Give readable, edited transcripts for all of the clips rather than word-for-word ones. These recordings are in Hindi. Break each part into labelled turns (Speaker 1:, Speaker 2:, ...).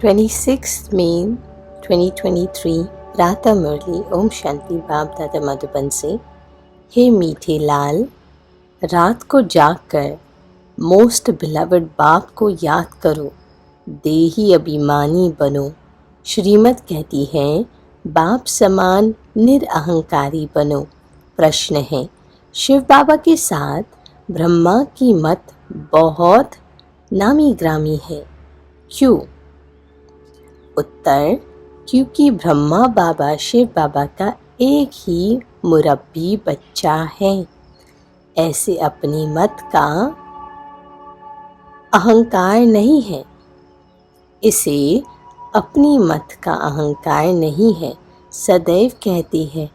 Speaker 1: 26 मई 2023 प्रातः मुरली ओम शांति बाप दादा मधुबन से। हे मीठे लाल, रात को जागकर मोस्ट बिलवड बाप को याद करो, देही अभिमानी बनो। श्रीमत कहती है बाप समान निरअहंकारी बनो। प्रश्न है, शिव बाबा के साथ ब्रह्मा की मत बहुत नामी ग्रामी है, क्यों? उत्तर, क्योंकि ब्रह्मा बाबा शिव बाबा का एक ही मुरब्बी बच्चा है। ऐसे अपनी मत का अहंकार नहीं है, इसे अपनी मत का अहंकार नहीं है। सदैव कहती है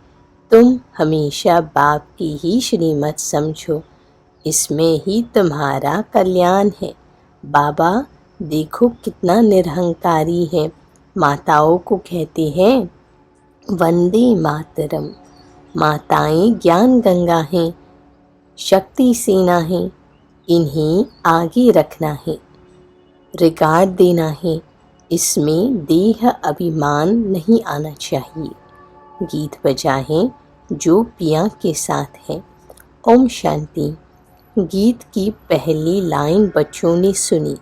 Speaker 1: तुम हमेशा बाप की ही श्रीमत समझो, इसमें ही तुम्हारा कल्याण है। बाबा देखो कितना निरहंकारी है। माताओं को कहते हैं वंदे मातरम। माताएं ज्ञान गंगा हैं, शक्ति सेना हैं, इन्हें आगे रखना है, रिगार्ड देना है। इसमें देह अभिमान नहीं आना चाहिए। गीत बजाएं जो पिया के साथ है। ओम शांति। गीत की पहली लाइन बच्चों ने सुनी।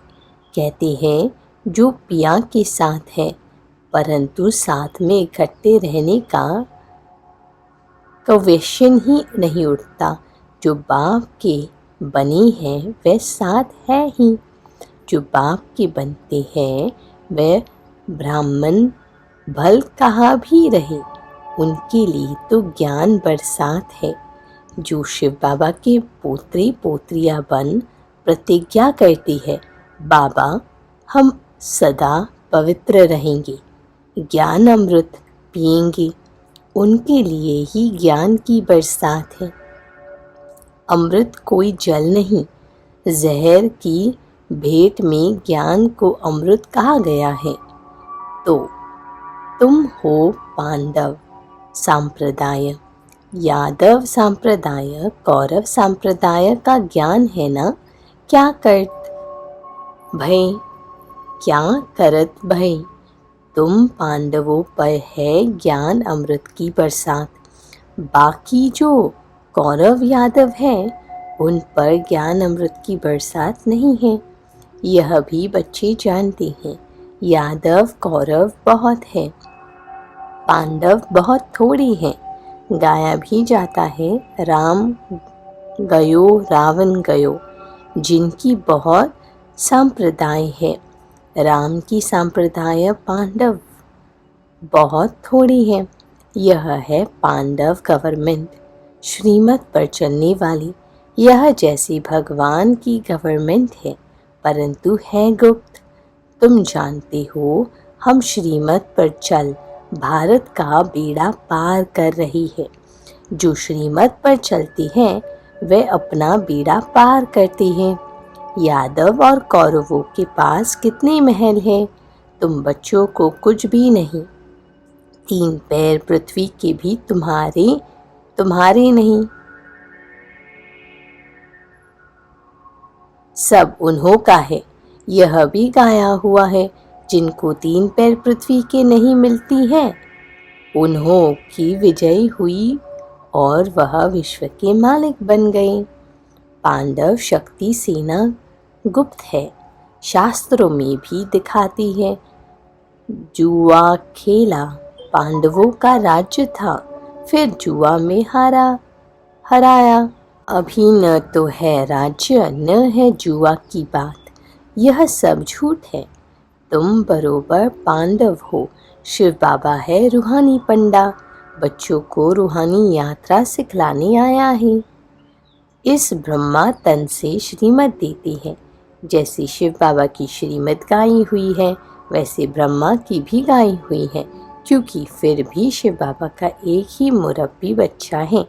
Speaker 1: कहते हैं जो पिया के साथ है, परंतु साथ में इकट्ठे रहने का क्वेश्चन ही नहीं उठता। जो बाप के बने हैं वह साथ है ही। जो बाप के बनते हैं वह ब्राह्मण भल कहाँ भी रहे, उनके लिए तो ज्ञान बरसात है। जो शिव बाबा के पोत्री पोत्रियां बन प्रतिज्ञा करती है बाबा हम सदा पवित्र रहेंगे, ज्ञान अमृत पिएंगे, उनके लिए ही ज्ञान की बरसात है। अमृत कोई जल नहीं, जहर की भेंट में ज्ञान को अमृत कहा गया है। तो तुम हो पांडव सांप्रदाय, यादव सांप्रदाय, कौरव सांप्रदाय का ज्ञान है ना। क्या करत भय, तुम पांडवों पर है ज्ञान अमृत की बरसात। बाकी जो कौरव यादव है उन पर ज्ञान अमृत की बरसात नहीं है। यह भी बच्चे जानते हैं। यादव कौरव बहुत है, पांडव बहुत थोड़ी हैं। गाया भी जाता है राम गयो रावण गयो, जिनकी बहुत संप्रदाय है। राम की संप्रदाय पांडव बहुत थोड़ी है। यह है पांडव गवर्नमेंट, श्रीमत पर चलने वाली। यह जैसी भगवान की गवर्नमेंट है, परंतु है गुप्त। तुम जानते हो हम श्रीमत पर चल भारत का बेड़ा पार कर रही है। जो श्रीमत पर चलती है वे अपना बेड़ा पार करती हैं। यादव और कौरवों के पास कितने महल हैं, तुम बच्चों को कुछ भी नहीं। 3 पैर पृथ्वी के भी तुम्हारे नहीं, सब उन्हों का है। यह भी गाया हुआ है जिनको 3 पैर पृथ्वी के नहीं मिलती है, उन्हों की विजय हुई और वह विश्व के मालिक बन गए। पांडव शक्ति सेना गुप्त है, शास्त्रों में भी दिखाती है। जुआ खेला, पांडवों का राज्य था, फिर जुआ में हराया। अभी न तो है राज्य न है जुआ की बात, यह सब झूठ है। तुम बरोबर पांडव हो। शिव बाबा है रूहानी पंडा, बच्चों को रूहानी यात्रा सिखलाने आया है। इस ब्रह्मा तन से श्रीमत देती है। जैसे शिव बाबा की श्रीमत गाई हुई है वैसे ब्रह्मा की भी गाई हुई है, क्योंकि फिर भी शिव बाबा का एक ही मुरब्बी बच्चा है।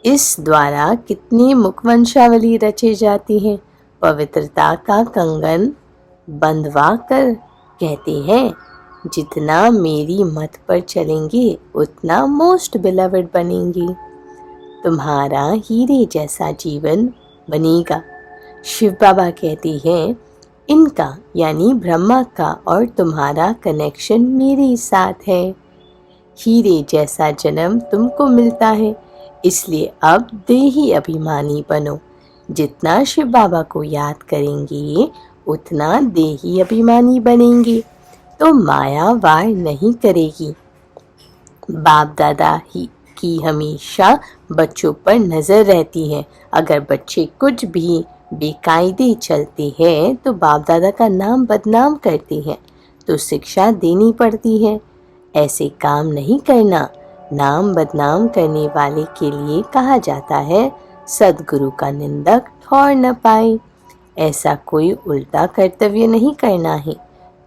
Speaker 1: इस द्वारा कितनी मुखवंशावली रचे जाती हैं। पवित्रता का कंगन बंधवा कर कहते हैं जितना मेरी मत पर चलेंगे उतना मोस्ट बिलवड बनेंगे। तुम्हारा हीरे जैसा जीवन बनेगा। शिव बाबा कहती हैं, इनका यानी ब्रह्मा का और तुम्हारा कनेक्शन मेरे साथ है। हीरे जैसा जन्म तुमको मिलता है, इसलिए अब देही अभिमानी बनो। जितना शिव बाबा को याद करेंगे उतना देही अभिमानी बनेंगे, तो माया वार नहीं करेगी। बाप दादा ही की हमेशा बच्चों पर नज़र रहती है। अगर बच्चे कुछ भी बेकायदे चलते हैं तो बाप दादा का नाम बदनाम करते हैं, तो शिक्षा देनी पड़ती है। ऐसे काम नहीं करना। नाम बदनाम करने वाले के लिए कहा जाता है, सद्गुरु का निंदक ठौर न पाए। ऐसा कोई उल्टा कर्तव्य नहीं करना है।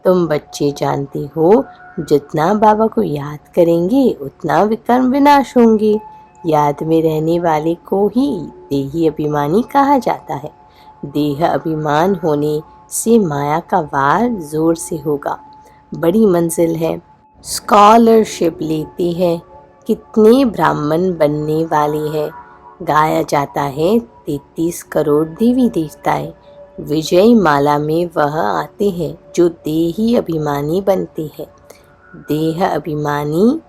Speaker 1: तुम बच्चे जानते हो, जितना बाबा को याद करेंगे उतना विकर्म विनाश होंगे। याद में रहने वाले को ही देही अभिमानी कहा जाता है। देह अभिमान होने से माया का वार जोर से होगा। बड़ी मंजिल है। स्कॉलरशिप लेती है। कितने ब्राह्मण बनने वाले हैं। गाया जाता है 33 करोड़ देवी देवताएं। विजय माला में वह आते हैं जो देही अभिमानी बनते हैं। देह अभिमानी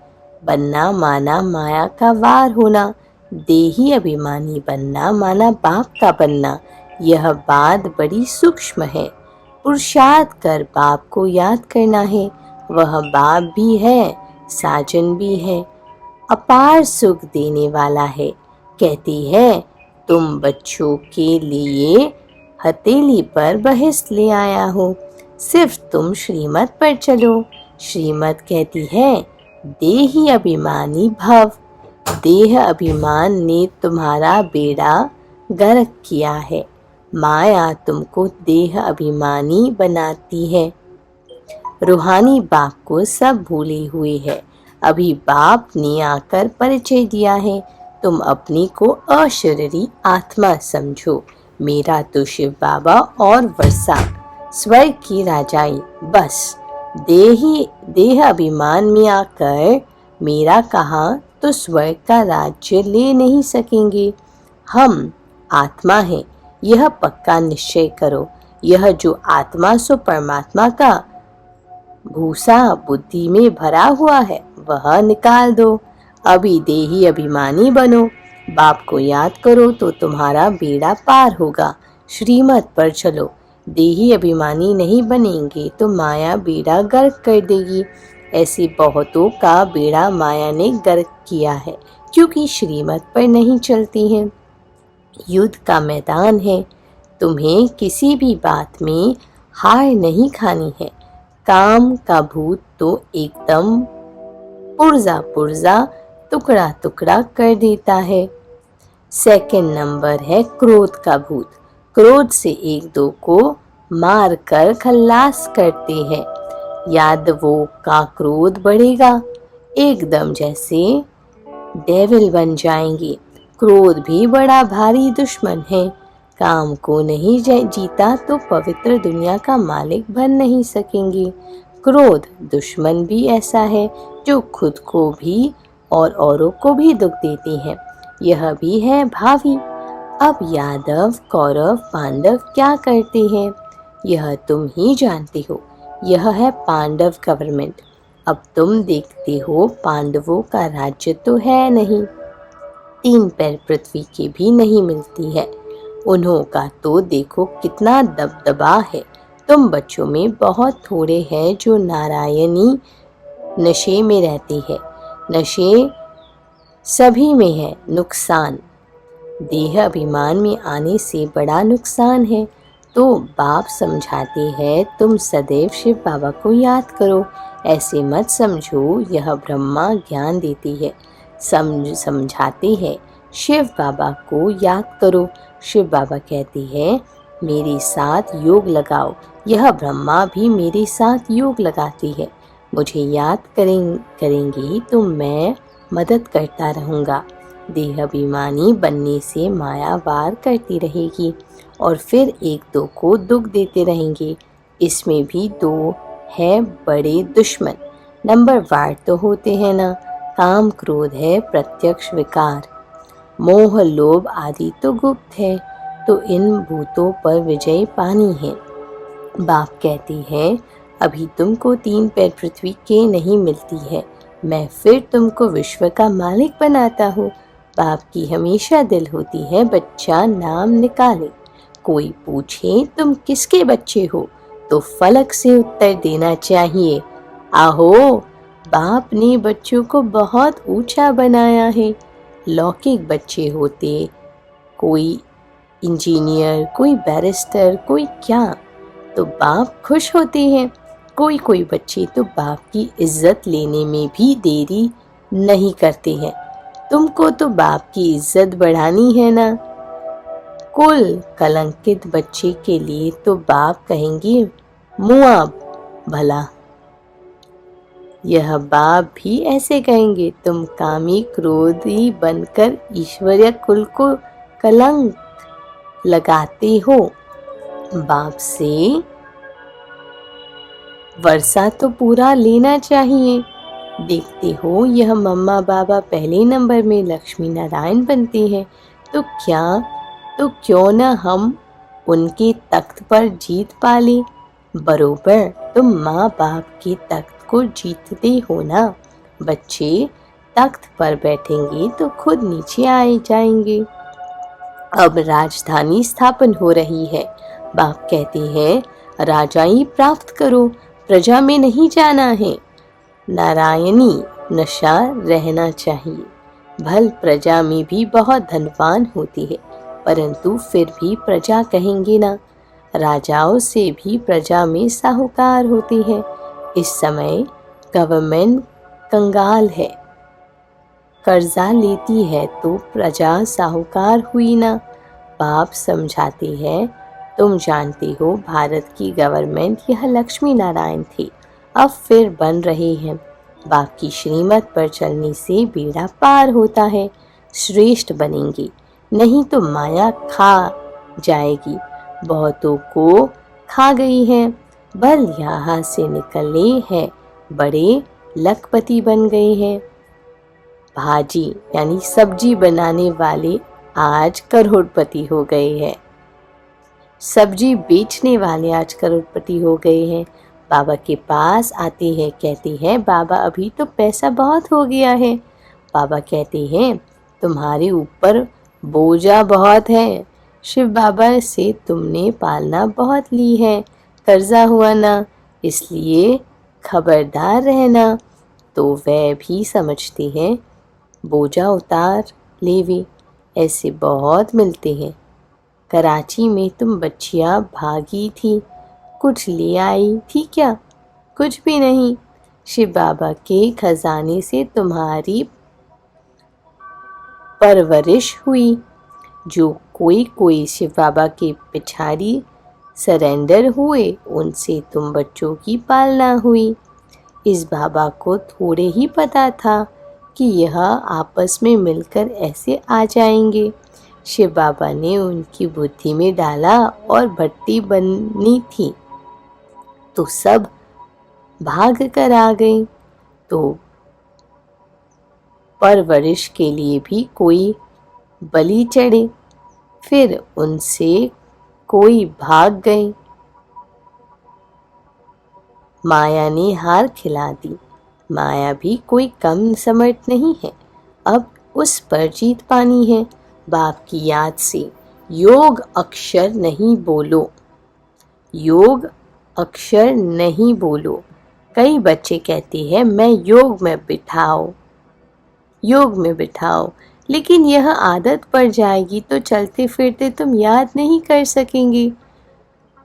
Speaker 1: बनना माना माया का वार होना, देही अभिमानी बनना माना बाप का बनना। यह बात बड़ी सूक्ष्म है। पुरुषार्थ कर बाप को याद करना है। वह बाप भी है, साजन भी है, अपार सुख देने वाला है। कहती है, तुम बच्चों के लिए हथेली पर बहस ले आया हो, सिर्फ तुम श्रीमत पर चलो। श्रीमत कहती है, देही अभिमानी भव। देह अभिमान ने तुम्हारा बेड़ा गर्क किया है। माया तुमको देह अभिमानी बनाती है। रूहानी बाप को सब भूले हुए है। अभी बाप ने आकर परिचय दिया है। तुम अपनी को अशरीरी आत्मा समझो। मेरा तो शिव बाबा और वर्षा स्वर्ग की राजाई। बस देह अभिमान में आकर मेरा कहा तो स्वर्ग का राज्य ले नहीं सकेंगे। हम आत्मा है, यह पक्का निश्चय करो। यह जो आत्मा सो परमात्मा का भूसा बुद्धि में भरा हुआ है, वह निकाल दो। अभी देही अभिमानी बनो। बाप को याद करो तो तुम्हारा बेड़ा पार होगा। श्रीमत पर चलो। देही अभिमानी नहीं बनेंगे तो माया बेड़ा गर्क कर देगी। ऐसी बहुतों का बेड़ा माया ने गर्क किया है, क्योंकि श्रीमत पर नहीं चलती हैं। युद्ध का मैदान है। तुम्हें किसी भी बात में हार नहीं खानी है। काम का भूत तो एकदम पुर्जा पुर्जा टुकड़ा टुकड़ा कर देता है। सेकंड नंबर है क्रोध का भूत। क्रोध से एक दो को मार कर खल्लास करते हैं। यादवों का क्रोध बढ़ेगा, एकदम जैसे डेविल बन जाएंगे। क्रोध भी बड़ा भारी दुश्मन है। काम को नहीं जीता तो पवित्र दुनिया का मालिक बन नहीं सकेंगे। क्रोध दुश्मन भी ऐसा है जो खुद को भी और औरों को भी दुख देती है। यह भी है भावी। अब यादव कौरव पांडव क्या करते हैं, यह तुम ही जानते हो। यह है पांडव गवर्नमेंट। अब तुम देखते हो, पांडवों का राज्य तो है नहीं, 3 पैर पृथ्वी की भी नहीं मिलती है। उन्हों का तो देखो कितना दबदबा है। तुम बच्चों में बहुत थोड़े हैं जो नारायणी नशे में रहते हैं। नशे सभी में है नुकसान। देह अभिमान में आने से बड़ा नुकसान है। तो बाप समझाते हैं, तुम सदैव शिव बाबा को याद करो। ऐसे मत समझो यह ब्रह्मा ज्ञान देती है। समझाते हैं, शिव बाबा को याद करो। शिव बाबा कहती है, मेरे साथ योग लगाओ। यह ब्रह्मा भी मेरे साथ योग लगाती है। मुझे याद करेंगी तो मैं मदद करता रहूँगा। देह अभिमानी बनने से माया वार करती रहेगी और फिर एक दो को दुख देते रहेंगे। इसमें भी 2 है बड़े दुश्मन। नंबर वार तो होते हैं ना। काम क्रोध है प्रत्यक्ष विकार। मोह लोभ आदि तो गुप्त है। तो इन भूतों पर विजय पानी है। बाप कहते हैं, अभी तुमको 3 पैर पृथ्वी के नहीं मिलती है, मैं फिर तुमको विश्व का मालिक बनाता हूँ। बाप की हमेशा दिल होती है बच्चा नाम निकाले। कोई पूछे तुम किसके बच्चे हो, तो फलक से उत्तर देना चाहिए, आहो बाप ने बच्चों को बहुत ऊंचा बनाया है। लौकिक बच्चे होते, कोई इंजीनियर, कोई बैरिस्टर, कोई क्या, तो बाप खुश होते हैं। कोई कोई बच्चे तो बाप की इज्जत लेने में भी देरी नहीं करते हैं। तुमको तो बाप की इज्जत बढ़ानी है ना। कुल कलंकित बच्चे के लिए तो बाप कहेंगे मुआब भला। यह बाप भी ऐसे कहेंगे, तुम कामी क्रोधी बनकर ईश्वरीय कुल को कलंक लगाते हो। बाप से वर्षा तो पूरा लेना चाहिए। देखते हो यह मम्मा बाबा पहले नंबर में लक्ष्मी नारायण बनते हैं, तो क्यों न हम उनके तख्त पर जीत पा लें। बरोबर तुम माँ बाप के तख्त को जीतते हो ना। बच्चे तख्त पर बैठेंगे तो खुद नीचे आए जाएंगे। अब राजधानी स्थापन हो रही है। बाप कहते हैं, राजाई प्राप्त करो, प्रजा में नहीं जाना है। नारायणी नशा रहना चाहिए। भल प्रजा में भी बहुत धनवान होती है, परंतु फिर भी प्रजा कहेंगे ना। राजाओं से भी प्रजा में साहूकार होते हैं। इस समय गवर्नमेंट कंगाल है, कर्जा लेती है, तो प्रजा साहूकार हुई ना। बाप समझाते हैं, तुम जानते हो भारत की गवर्नमेंट यह लक्ष्मी नारायण थी, अब फिर बन रहे हैं। बाप की श्रीमत पर चलने से बेड़ा पार होता है, श्रेष्ठ बनेंगे, नहीं तो माया खा जाएगी। बहुतों को खा गई है, बल यहाँ से निकले हैं, बड़े लखपति बन गए हैं। भाजी यानी सब्जी बनाने वाले आज करोड़पति हो गए हैं। सब्जी बेचने वाले आज करोड़पति हो गए हैं। बाबा के पास आते हैं, कहते हैं बाबा अभी तो पैसा बहुत हो गया है। बाबा कहते हैं तुम्हारे ऊपर बोझा बहुत है, शिव बाबा से तुमने पालना बहुत ली है, कर्जा हुआ ना, इसलिए खबरदार रहना। तो वह भी समझते हैं बोझा उतार लेवे, ऐसे बहुत मिलते हैं। कराची में तुम बच्चियां भागी थी, कुछ ले आई थी क्या? कुछ भी नहीं। शिव बाबा के खजाने से तुम्हारी परवरिश हुई। जो कोई शिव बाबा के पिछाड़ी सरेंडर हुए, उनसे तुम बच्चों की पालना हुई। इस बाबा को थोड़े ही पता था कि यह आपस में मिलकर ऐसे आ जाएंगे। शिव बाबा ने उनकी बुद्धि में डाला और भट्टी बननी थी, तो सब भाग कर आ गए। तो परवरिश के लिए भी कोई बलि चढ़े, फिर उनसे कोई भाग गए। माया ने हार खिला दी। माया भी कोई कम समर्थ नहीं है, अब उस पर जीत पानी है। बाप की याद से योग अक्षर नहीं बोलो, योग अक्षर नहीं बोलो। कई बच्चे कहते हैं मैं योग में बिठाओ, योग में बिठाओ, लेकिन यह आदत पड़ जाएगी तो चलते फिरते तुम याद नहीं कर सकेंगे।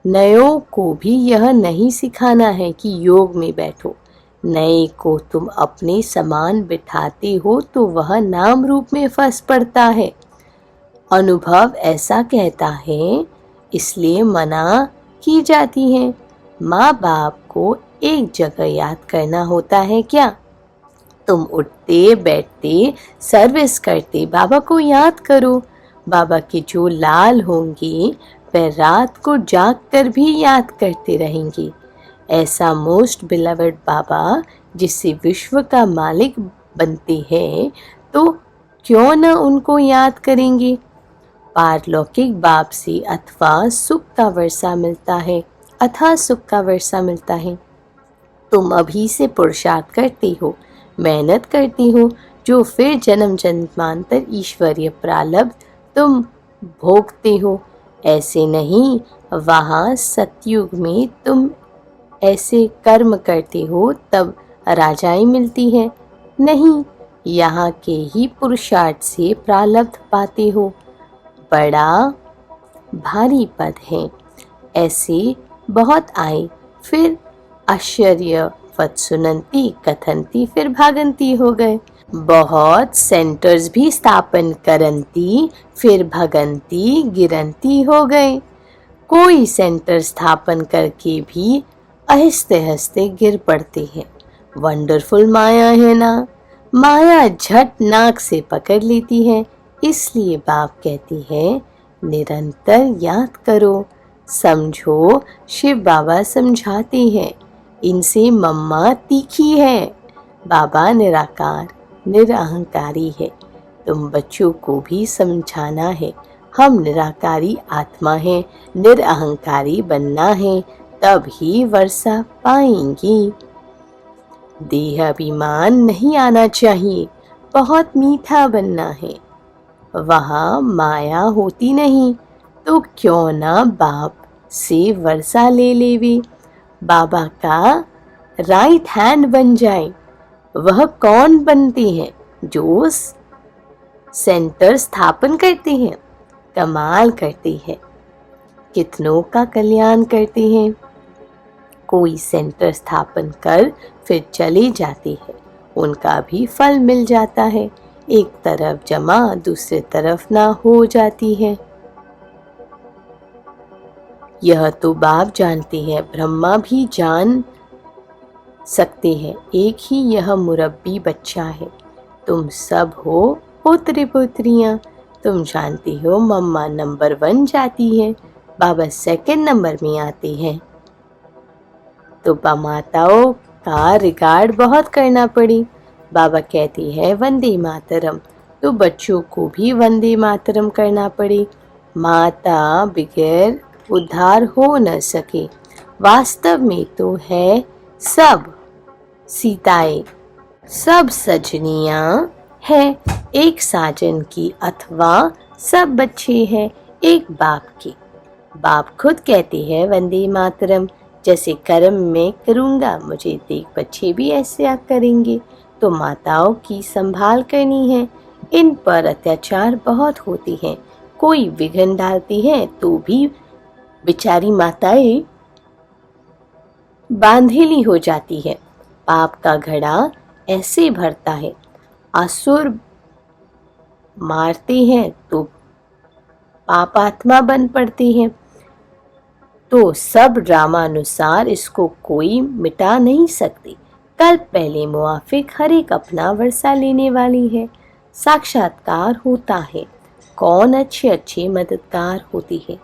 Speaker 1: नयों को भी यह नहीं सिखाना है कि योग में बैठो। नए को तुम अपने समान बिठाते हो तो वह नाम रूप में फंस पड़ता है। अनुभव ऐसा कहता है, इसलिए मना की जाती है। माँ बाप को एक जगह याद करना होता है क्या? तुम उठते बैठते सर्विस करते बाबा को याद करो। बाबा के जो लाल होंगे वह रात को जाग कर भी याद करते रहेंगे। ऐसा मोस्ट बिलवड बाबा जिससे विश्व का मालिक बनते हैं, तो क्यों न उनको याद करेंगे। पारलौकिक बाप से अथवा सुख का वर्षा मिलता है। तुम अभी से पुरुषार्थ करते हो, मेहनत करती हो, जो फिर जन्म जन्मांतर ईश्वरीय प्रारब्ध तुम भोगते हो। ऐसे नहीं, वहाँ सतयुग में तुम ऐसे कर्म करते हो तब राजाएं मिलती है। नहीं, यहाँ के ही पुरुषार्थ से प्रारब्ध पाते हो। बड़ा भारी पद है। ऐसे बहुत आए, फिर आश्चर्यवत सुनंती कथंती, फिर भागंती हो गए। बहुत सेंटर्स भी स्थापन करंती, फिर भगंती गिरंती हो गए। कोई सेंटर स्थापन करके भी आहिस्ते आहिस्ते गिर पड़ते हैं। वंडरफुल माया है ना। माया झट नाक से पकड़ लेती है। इसलिए बाप कहती है निरंतर याद करो, समझो। शिव बाबा समझाते हैं, इनसे मम्मा तीखी है। बाबा निराकार निरअहंकारी है। तुम बच्चों को भी समझाना है, हम निराकारी आत्मा हैं, निरअहंकारी बनना है, तब ही वर्षा पाएंगी। देह अभिमान नहीं आना चाहिए, बहुत मीठा बनना है। वहाँ माया होती नहीं तो क्यों ना बाप से वर्षा ले लेवे, बाबा का राइट हैंड बन जाए। वह कौन बनते हैं? जो सेंटर स्थापन करते हैं, कमाल करते हैं, कितनों का कल्याण करते हैं। कोई सेंटर स्थापन कर फिर चले जाते हैं, उनका भी फल मिल जाता है। एक तरफ जमा दूसरे तरफ ना हो जाती है। यह तो बाप जानते हैं, ब्रह्मा भी जान सकते हैं। एक ही यह मुरब्बी बच्चा है। तुम सब हो पुत्र पुत्रियां। तुम जानती हो मम्मा नंबर 1 जाती है, बाबा सेकंड नंबर में आते हैं। तो माताओं का रिगार्ड बहुत करना पड़ी। बाबा कहती है वंदे मातरम, तो बच्चों को भी वंदे मातरम करना पड़ी। माता बगैर उद्धार हो न सके। वास्तव में तो है सब सीताएं, सब सजनियां हैं एक साजन की, अथवा सब बच्चे हैं एक बाप के। बाप खुद कहते हैं वंदे मातरम, जैसे कर्म में करूँगा मुझे देख बच्चे भी ऐसे करेंगे। तो माताओं की संभाल करनी है। इन पर अत्याचार बहुत होती हैं, कोई विघ्न डालती है तो भी बेचारी माताएं बांधेली हो जाती है। पाप का घड़ा ऐसे भरता है, असुर मारते हैं तो पापात्मा बन पड़ते हैं। तो सब ड्रामानुसार इसको कोई मिटा नहीं सकती। कल पहले मुआफिक हर एक अपना वर्षा लेने वाली है। साक्षात्कार होता है, कौन अच्छे अच्छे मददगार होती है।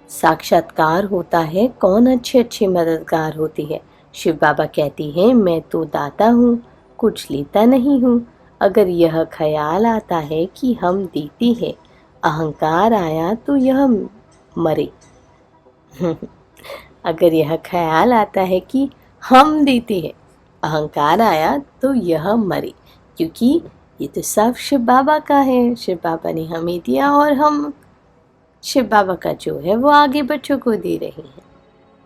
Speaker 1: साक्षात्कार होता है, कौन अच्छे अच्छे मददगार होती है। शिव बाबा कहती हैं मैं तो दाता हूँ, कुछ लेता नहीं हूँ। अगर यह ख्याल आता है कि हम देते हैं, अहंकार आया तो यह मरे। अगर यह ख्याल आता है कि हम देते हैं, अहंकार आया तो यह मरे, क्योंकि ये तो सब शिव बाबा का है। शिव बाबा ने हमें दिया और हम शिव बाबा का जो है वो आगे बच्चों को दे रहे हैं,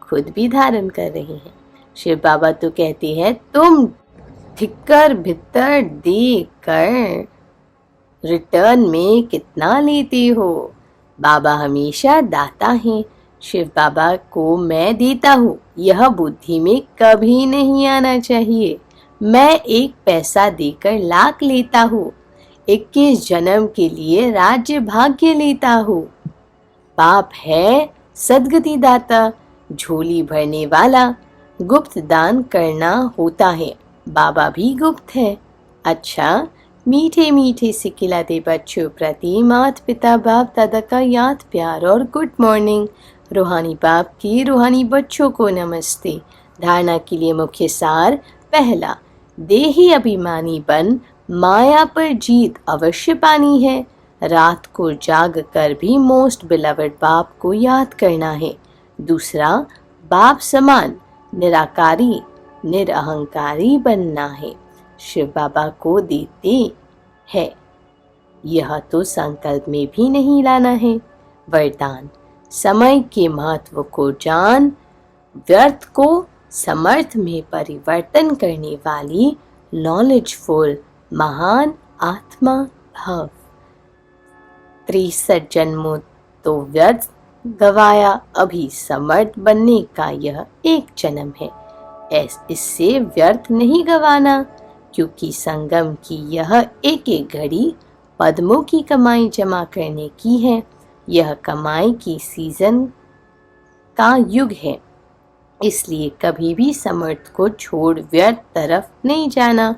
Speaker 1: खुद भी धारण कर रहे हैं। शिव बाबा तो कहते हैं तुम ठिक्कर भीतर दे कर रिटर्न में कितना लेते हो। बाबा हमेशा दाता हैं। शिव बाबा को मैं देता हूँ, यह बुद्धि में कभी नहीं आना चाहिए। मैं एक पैसा देकर लाख लेता हूँ, 21 जन्म के लिए राज्य भाग्य लेता हूँ। बाप है सदगति दाता, झोली भरने वाला। गुप्त दान करना होता है, बाबा भी गुप्त है। अच्छा, मीठे मीठे से खिलाते बच्चों प्रति माता पिता बाप दादा का याद प्यार और गुड मॉर्निंग। रूहानी बाप की रूहानी बच्चों को नमस्ते। धारणा के लिए मुख्य सार, पहला, देही अभिमानी बन माया पर जीत अवश्य पानी है। रात को जाग कर भी मोस्ट बिलवड बाप को याद करना है। दूसरा, बाप समान निराकारी निरअहंकारी बनना है। शिव बाबा को देते हैं, यह तो संकल्प में भी नहीं लाना है। वरदान, समय के महत्व को जान, व्यर्थ को समर्थ में परिवर्तन करने वाली नॉलेजफुल महान आत्मा भव। 63 जन्मों तो व्यर्थ गवाया, अभी समर्थ बनने का यह एक जन्म है। इससे व्यर्थ नहीं गवाना, क्योंकि संगम की यह एक एक घड़ी पद्मों की कमाई जमा करने की है। यह कमाई की सीजन का युग है, इसलिए कभी भी समर्थ को छोड़ व्यर्थ तरफ नहीं जाना।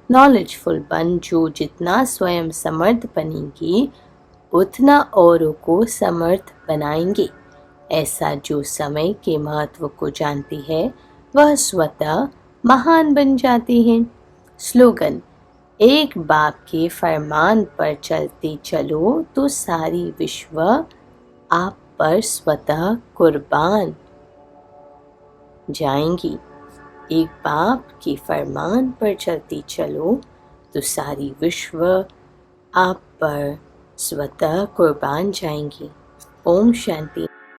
Speaker 1: नॉलेजफुल बन जो जितना स्वयं समर्थ बनेंगे उतना औरों को समर्थ बनाएंगे। ऐसा जो समय के महत्व को जानती है वह स्वतः महान बन जाती है। स्लोगन, एक बाप के फरमान पर चलते चलो तो सारी विश्व आप पर स्वतः कुर्बान जाएंगी। एक बाप के फरमान पर चलते चलो तो सारी विश्व आप पर स्वतः कुर्बान जाएंगी। ओम शांति।